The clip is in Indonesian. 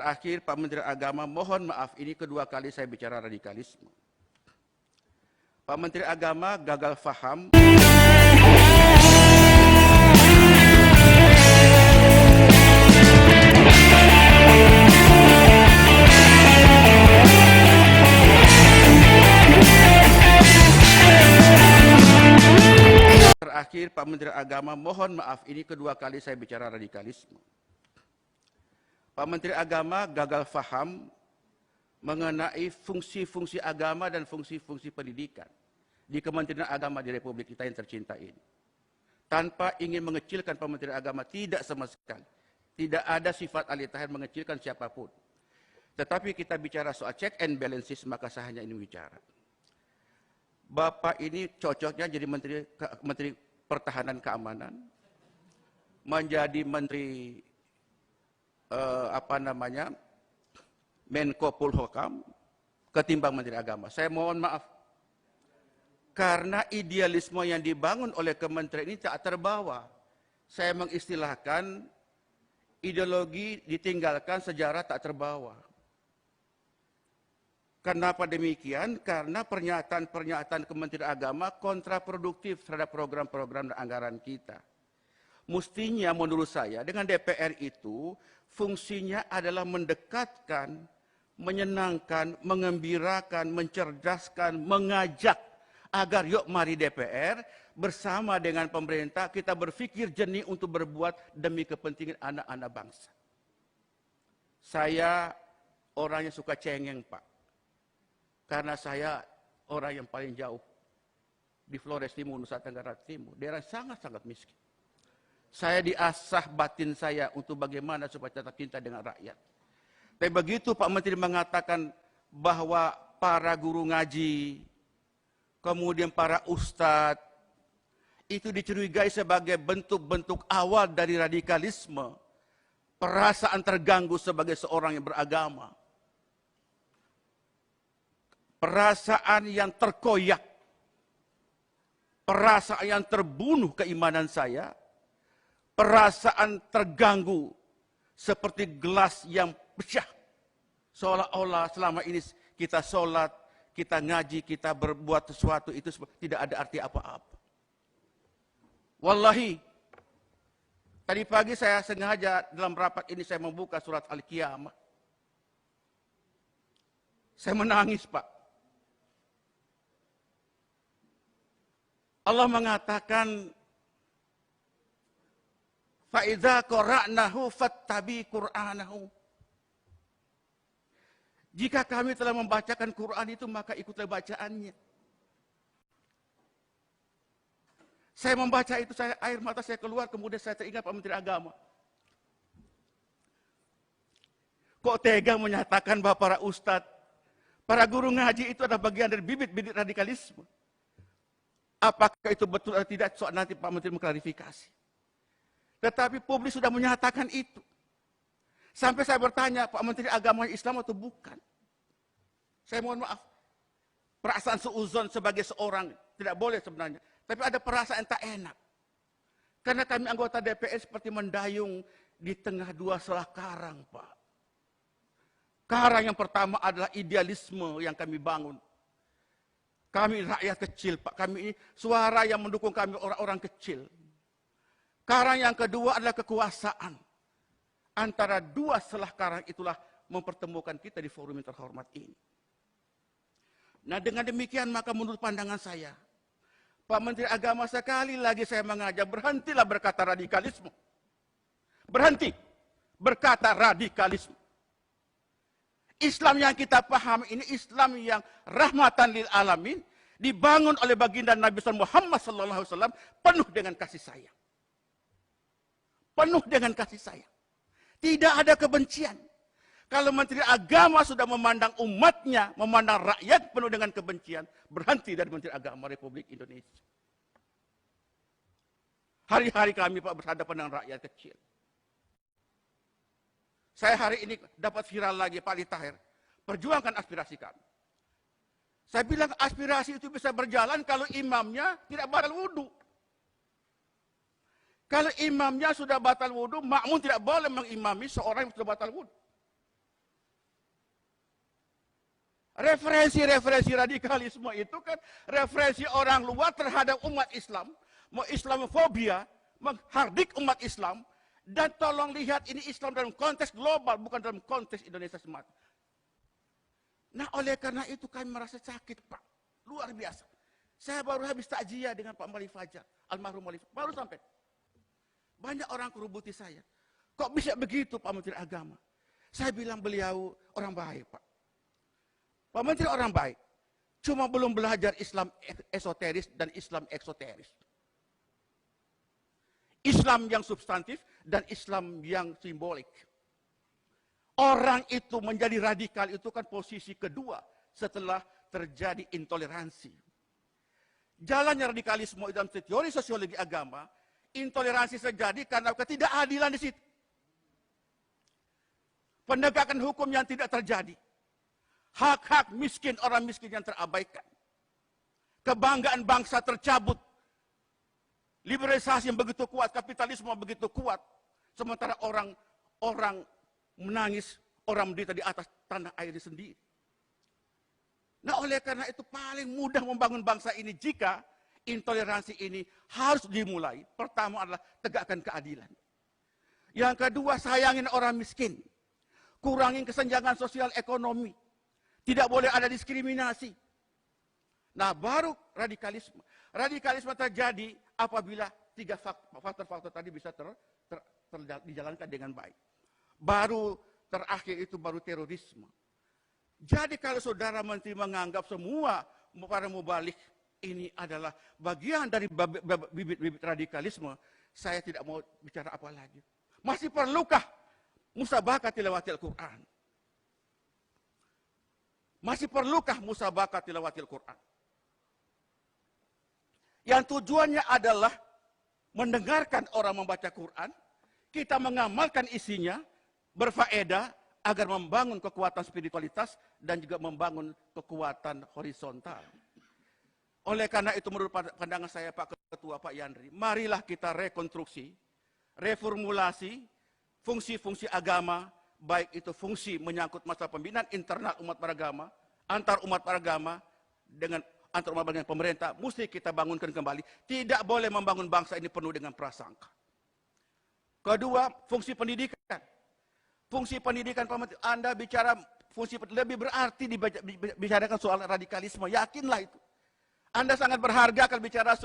terakhir, Pak Menteri Agama, mohon maaf, ini kedua kali saya bicara radikalisme. Pak Menteri Agama gagal faham. Terakhir, Pak Menteri Agama, mohon maaf, ini kedua kali saya bicara radikalisme. Pak Menteri Agama gagal faham mengenai fungsi-fungsi agama dan fungsi-fungsi pendidikan di Kementerian Agama di Republik kita yang tercinta ini. Tanpa ingin mengecilkan Pak Menteri Agama, tidak sama sekali. Tidak ada sifat alih tahir mengecilkan siapapun. Tetapi kita bicara soal check and balances, maka saya hanya ingin bicara. Bapak ini cocoknya jadi Menteri Pertahanan Keamanan, menjadi Menteri Menko Polhukam, ketimbang Menteri Agama. Saya mohon maaf, karena idealisme yang dibangun oleh kementerian ini tak terbawa. Saya mengistilahkan ideologi ditinggalkan, sejarah tak terbawa. Kenapa demikian? Karena pernyataan-pernyataan Kementerian Agama kontraproduktif terhadap program-program dan anggaran kita. Mestinya menurut saya dengan DPR itu fungsinya adalah mendekatkan, menyenangkan, mengembirakan, mencerdaskan, mengajak agar yuk mari DPR bersama dengan pemerintah kita berpikir jernih untuk berbuat demi kepentingan anak-anak bangsa. Saya orang yang suka cengeng, Pak. Karena saya orang yang paling jauh di Flores Timur, Nusa Tenggara Timur, daerah sangat-sangat miskin. Saya diasah batin saya untuk bagaimana supaya tetap cinta dengan rakyat. Tapi begitu Pak Menteri mengatakan bahwa para guru ngaji, kemudian para ustadz, itu dicurigai sebagai bentuk-bentuk awal dari radikalisme, perasaan terganggu sebagai seorang yang beragama, perasaan yang terkoyak, perasaan yang terbunuh keimanan saya, perasaan terganggu seperti gelas yang pecah. Seolah-olah selama ini kita sholat, kita ngaji, kita berbuat sesuatu itu tidak ada arti apa-apa. Wallahi, tadi pagi saya sengaja dalam rapat ini saya membuka surat Al-Qiyamah. Saya menangis, Pak. Allah mengatakan, فَإِذَا قَرَأْنَهُ فَاتَّبِعْ قُرْآنَهُ. Jika kami telah membacakan Quran itu, maka ikutlah bacaannya. Saya membaca itu, air mata saya keluar, kemudian saya teringat Pak Menteri Agama. Kok tega menyatakan bahwa para ustadz, para guru ngaji itu adalah bagian dari bibit-bibit radikalisme. Apakah itu betul atau tidak, soal nanti Pak Menteri mengklarifikasi. Tetapi publik sudah menyatakan itu. Sampai saya bertanya, Pak Menteri Agama Islam atau bukan? Saya mohon maaf. Perasaan suuzon sebagai seorang tidak boleh sebenarnya. Tapi ada perasaan tak enak. Karena kami anggota DPR seperti mendayung di tengah dua selah karang, Pak. Karang yang pertama adalah idealisme yang kami bangun. Kami rakyat kecil, Pak. Kami ini suara yang mendukung kami orang-orang kecil. Karang yang kedua adalah kekuasaan. Antara dua selah karang itulah mempertemukan kita di forum yang terhormat ini. Nah, dengan demikian maka menurut pandangan saya, Pak Menteri Agama, sekali lagi saya mengajak, berhentilah berkata radikalisme. Berhenti berkata radikalisme. Islam yang kita pahami ini Islam yang rahmatan lil alamin, dibangun oleh baginda Nabi Muhammad SAW, penuh dengan kasih sayang. Penuh dengan kasih sayang. Tidak ada kebencian. Kalau Menteri Agama sudah memandang umatnya, memandang rakyat penuh dengan kebencian, berhenti dari Menteri Agama Republik Indonesia. Hari-hari kami, Pak, berhadapan dengan rakyat kecil. Saya hari ini dapat viral lagi, Pak Ali Tahir. Perjuangkan aspirasi kami. Saya bilang aspirasi itu bisa berjalan kalau imamnya tidak batal wudhu. Kalau imamnya sudah batal wudhu, makmum tidak boleh mengimami seorang yang sudah batal wudhu. Referensi-referensi radikalisme itu kan referensi orang luar terhadap umat Islam, mau Islamofobia, menghardik umat Islam, dan tolong lihat ini Islam dalam konteks global, bukan dalam konteks Indonesia semata. Nah, oleh karena itu kami merasa sakit, Pak. Luar biasa. Saya baru habis takziah dengan Pak Mali Fajar, almarhum Mali Fajar, baru sampai. Banyak orang kerubuti saya. Kok bisa begitu, Pak Menteri Agama? Saya bilang beliau orang baik, Pak. Pak Menteri orang baik, cuma belum belajar Islam esoteris dan Islam eksoteris. Islam yang substantif dan Islam yang simbolik. Orang itu menjadi radikal itu kan posisi kedua setelah terjadi intoleransi. Jalannya radikalisme dalam teori sosiologi agama, intoleransi terjadi karena ketidakadilan di situ. Penegakan hukum yang tidak terjadi. Hak-hak miskin, orang miskin yang terabaikan. Kebanggaan bangsa tercabut. Liberalisasi yang begitu kuat, kapitalisme yang begitu kuat. Sementara orang menangis, orang menderita di atas tanah air sendiri. Nah, oleh karena itu paling mudah membangun bangsa ini jika intoleransi ini harus dimulai. Pertama adalah tegakkan keadilan. Yang kedua, sayangin orang miskin. Kurangin kesenjangan sosial ekonomi. Tidak boleh ada diskriminasi. Nah, baru radikalisme. Radikalisme terjadi apabila tiga faktor-faktor tadi bisa dijalankan dengan baik. Baru terakhir itu baru terorisme. Jadi kalau saudara menteri menganggap semua para mubalik ini adalah bagian dari bibit-bibit radikalisme, saya tidak mau bicara apa lagi. Masih perlukah musabaqah tilawatil Quran? Masih perlukah musabaqah tilawatil Quran? Yang tujuannya adalah mendengarkan orang membaca Quran, kita mengamalkan isinya, berfaedah, agar membangun kekuatan spiritualitas dan juga membangun kekuatan horizontal. Oleh karena itu menurut pandangan saya Pak Ketua, Pak Yandri, marilah kita rekonstruksi, reformulasi fungsi-fungsi agama, baik itu fungsi menyangkut masalah pembinaan internal umat beragama, antar umat beragama, dengan antar umat beragama pemerintah, mesti kita bangunkan kembali. Tidak boleh membangun bangsa ini penuh dengan prasangka. Kedua, fungsi pendidikan. Fungsi pendidikan, Anda bicara fungsi lebih berarti dibicarakan soal radikalisme, yakinlah itu. Anda sangat berharga kalau bicara